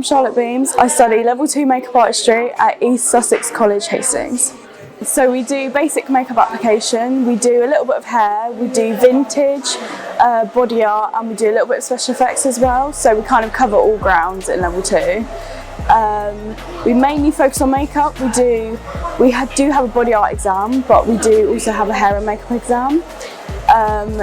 I'm Charlotte Beams. I study level 2 makeup artistry at East Sussex College, Hastings. So we do basic makeup application, we do a little bit of hair, we do vintage, body art, and we do a little bit of special effects as well. So we kind of cover all grounds in level 2. We mainly focus on makeup. We do have a body art exam, but we do also have a hair and makeup exam.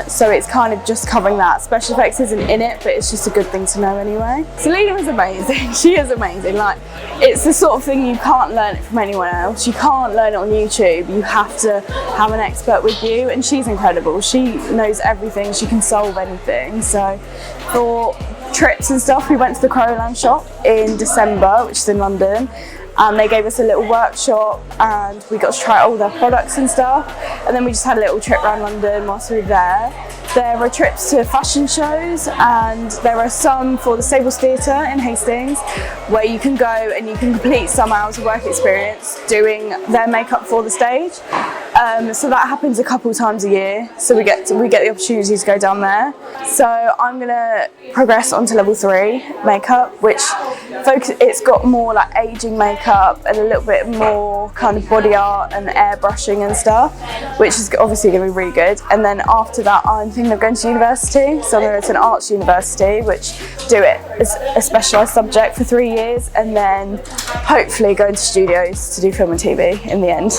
So it's kind of just covering that. Special effects isn't in it, but it's just a good thing to know anyway. Selena is amazing. She is amazing. Like, it's the sort of thing you can't learn it from anyone else. You can't learn it on YouTube. You have to have an expert with you, and she's incredible. She knows everything. She can solve anything. So for trips and stuff, we went to the Crowland shop in December, which is in London. And they gave us a little workshop and we got to try all their products and stuff. And then we just had a little trip around London whilst we were there. There are trips to fashion shows, and there are some for the Stables Theatre in Hastings where you can go and you can complete some hours of work experience doing their makeup for the stage. So that happens a couple times a year, so we get the opportunity to go down there. So I'm going to progress onto level 3 makeup, which it's got more like aging makeup and a little bit more kind of body art and airbrushing and stuff, which is obviously going to be really good. And then after that, I'm thinking of going to university, so I'm going to go to an arts university, which do it as a specialised subject for 3 years, and then hopefully go into studios to do film and TV in the end.